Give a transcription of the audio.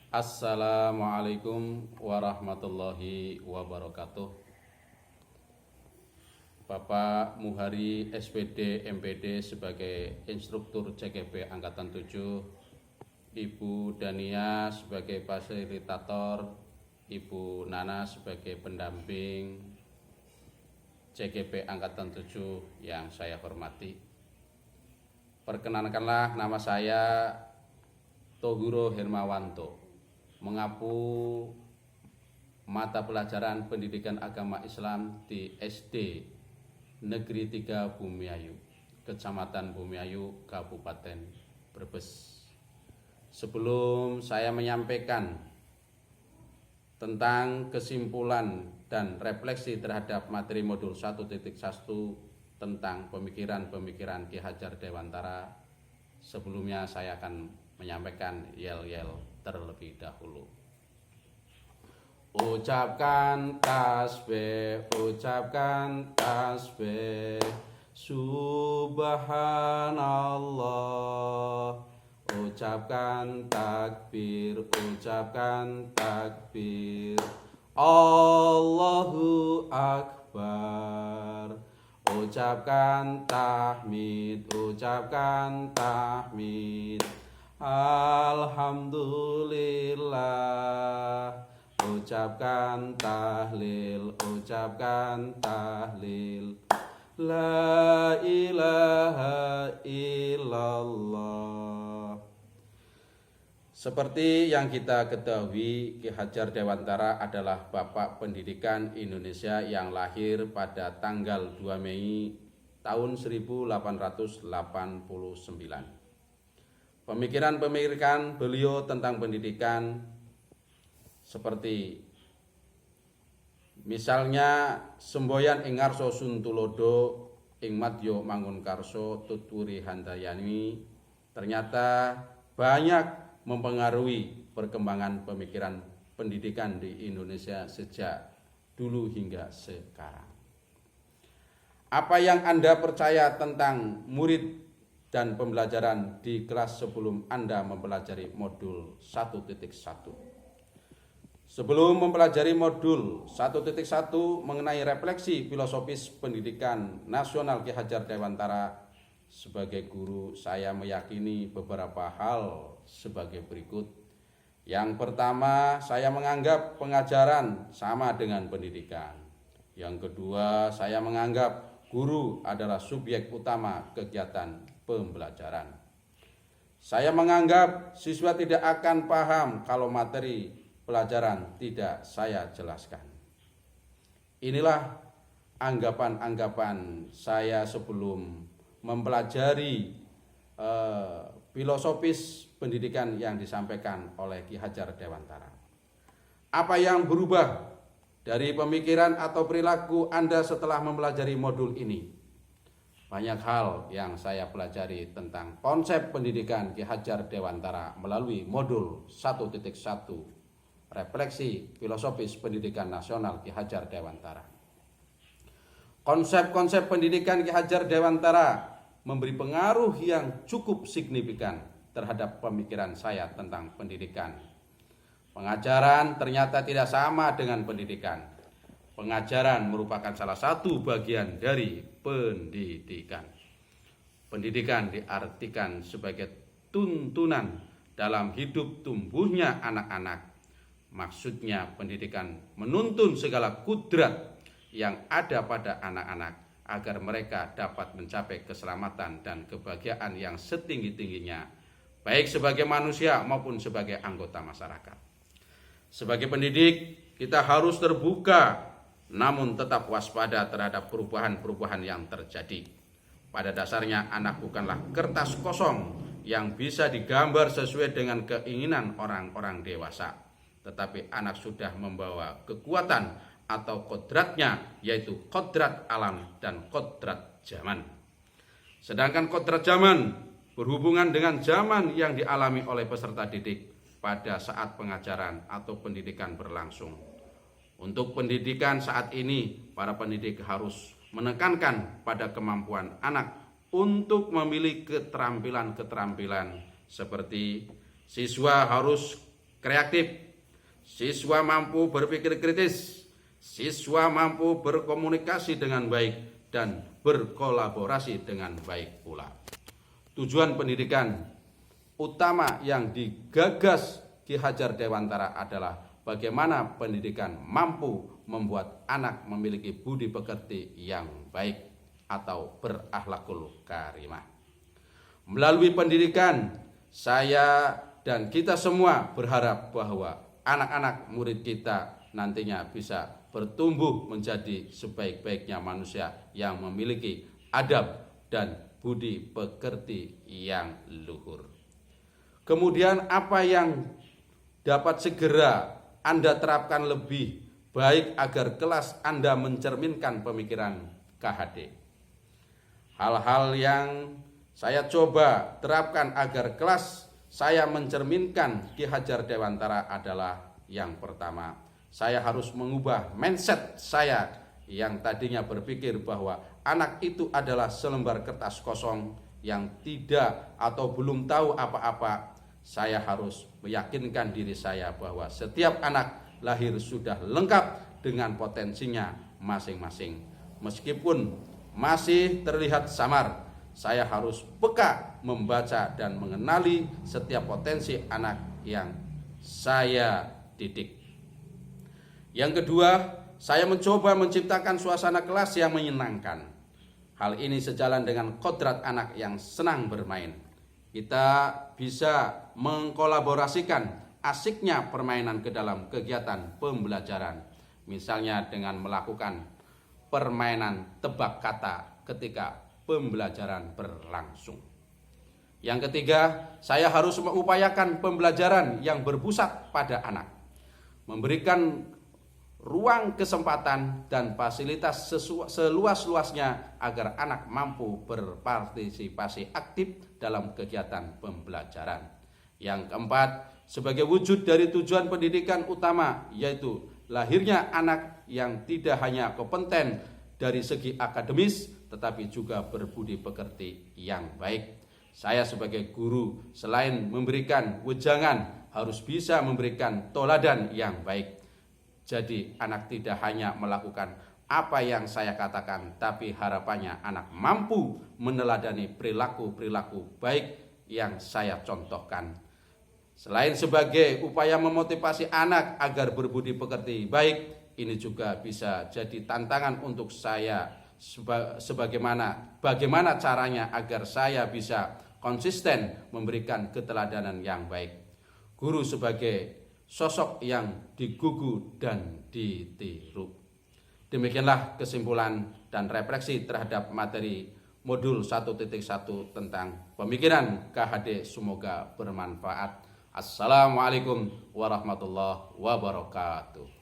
Assalamualaikum warahmatullahi wabarakatuh. Bapak Muhari SPD MPD sebagai instruktur CGP Angkatan 7, Ibu Dania sebagai fasilitator, Ibu Nana sebagai pendamping CGP Angkatan 7 yang saya hormati. Perkenankanlah, nama saya Tohuro Hermawanto, mengapu mata pelajaran pendidikan agama Islam di SD Negeri 3 Bumiayu, Kecamatan Bumiayu, Kabupaten Brebes. Sebelum saya menyampaikan tentang kesimpulan dan refleksi terhadap materi modul 1.1 tentang pemikiran-pemikiran Ki Hajar Dewantara, sebelumnya saya akan menyampaikan yel-yel terlebih dahulu. Ucapkan tasbih, subhanallah. Ucapkan takbir, Allahu Akbar. Ucapkan tahmid, alhamdulillah. Ucapkan tahlil, la ilaha illallah. Seperti yang kita ketahui, Ki Hajar Dewantara adalah Bapak Pendidikan Indonesia yang lahir pada tanggal 2 Mei tahun 1889. Pemikiran-pemikiran beliau tentang pendidikan seperti misalnya semboyan ing ngarsa Suntulodo ing madya Mangunkarso tuturi handayani ternyata banyak mempengaruhi perkembangan pemikiran pendidikan di Indonesia sejak dulu hingga sekarang. Apa yang Anda percaya tentang murid dan pembelajaran di kelas sebelum Anda mempelajari modul 1.1? Sebelum mempelajari modul 1.1 mengenai refleksi filosofis pendidikan nasional Ki Hajar Dewantara, sebagai guru saya meyakini beberapa hal sebagai berikut. Yang pertama, saya menganggap pengajaran sama dengan pendidikan. Yang kedua, saya menganggap guru adalah subjek utama kegiatan pembelajaran. Saya menganggap siswa tidak akan paham kalau materi pelajaran tidak saya jelaskan. Inilah anggapan-anggapan saya sebelum mempelajari filosofis pendidikan yang disampaikan oleh Ki Hajar Dewantara. Apa yang berubah dari pemikiran atau perilaku Anda setelah mempelajari modul ini? Banyak hal yang saya pelajari tentang konsep pendidikan Ki Hajar Dewantara melalui modul 1.1 refleksi filosofis pendidikan nasional Ki Hajar Dewantara. Konsep-konsep pendidikan Ki Hajar Dewantara memberi pengaruh yang cukup signifikan terhadap pemikiran saya tentang pendidikan. Pengajaran ternyata tidak sama dengan pendidikan. Pengajaran merupakan salah satu bagian dari pendidikan. Pendidikan diartikan sebagai tuntunan dalam hidup tumbuhnya anak-anak. Maksudnya pendidikan menuntun segala kudrat yang ada pada anak-anak agar mereka dapat mencapai keselamatan dan kebahagiaan yang setinggi-tingginya, baik sebagai manusia maupun sebagai anggota masyarakat. Sebagai pendidik, kita harus terbuka namun tetap waspada terhadap perubahan-perubahan yang terjadi. Pada dasarnya anak bukanlah kertas kosong yang bisa digambar sesuai dengan keinginan orang-orang dewasa, tetapi anak sudah membawa kekuatan atau kodratnya, yaitu kodrat alam dan kodrat zaman. Sedangkan kodrat zaman berhubungan dengan zaman yang dialami oleh peserta didik pada saat pengajaran atau pendidikan berlangsung. Untuk pendidikan saat ini, para pendidik harus menekankan pada kemampuan anak untuk memilih keterampilan-keterampilan seperti siswa harus kreatif, siswa mampu berpikir kritis, siswa mampu berkomunikasi dengan baik dan berkolaborasi dengan baik pula. Tujuan pendidikan utama yang digagas Ki Hajar Dewantara adalah bagaimana pendidikan mampu membuat anak memiliki budi pekerti yang baik atau berakhlakul karimah. Melalui pendidikan, saya dan kita semua berharap bahwa anak-anak murid kita nantinya bisa bertumbuh menjadi sebaik-baiknya manusia yang memiliki adab dan budi pekerti yang luhur. Kemudian apa yang dapat segera Anda terapkan lebih baik agar kelas Anda mencerminkan pemikiran KHD? Hal-hal yang saya coba terapkan agar kelas saya mencerminkan Ki Hajar Dewantara adalah yang pertama, saya harus mengubah mindset saya yang tadinya berpikir bahwa anak itu adalah selembar kertas kosong yang tidak atau belum tahu apa-apa. Saya harus meyakinkan diri saya bahwa setiap anak lahir sudah lengkap dengan potensinya masing-masing. Meskipun masih terlihat samar, saya harus peka membaca dan mengenali setiap potensi anak yang saya didik. Yang kedua, saya mencoba menciptakan suasana kelas yang menyenangkan. Hal ini sejalan dengan kodrat anak yang senang bermain. Kita bisa mengkolaborasikan asiknya permainan ke dalam kegiatan pembelajaran. Misalnya dengan melakukan permainan tebak kata ketika pembelajaran berlangsung. Yang ketiga, saya harus mengupayakan pembelajaran yang berpusat pada anak. Memberikan ruang kesempatan dan fasilitas seluas-luasnya agar anak mampu berpartisipasi aktif dalam kegiatan pembelajaran. Yang keempat, sebagai wujud dari tujuan pendidikan utama, yaitu lahirnya anak yang tidak hanya kompeten dari segi akademis, tetapi juga berbudi pekerti yang baik. Saya sebagai guru, selain memberikan wejangan, harus bisa memberikan toladan yang baik. Jadi anak tidak hanya melakukan apa yang saya katakan, tapi harapannya anak mampu meneladani perilaku-perilaku baik yang saya contohkan. Selain sebagai upaya memotivasi anak agar berbudi pekerti baik, ini juga bisa jadi tantangan untuk saya bagaimana caranya agar saya bisa konsisten memberikan keteladanan yang baik. Guru sebagai sosok yang digugu dan ditiru. Demikianlah kesimpulan dan refleksi terhadap materi modul 1.1 tentang pemikiran KHD. Semoga bermanfaat. Assalamualaikum warahmatullahi wabarakatuh.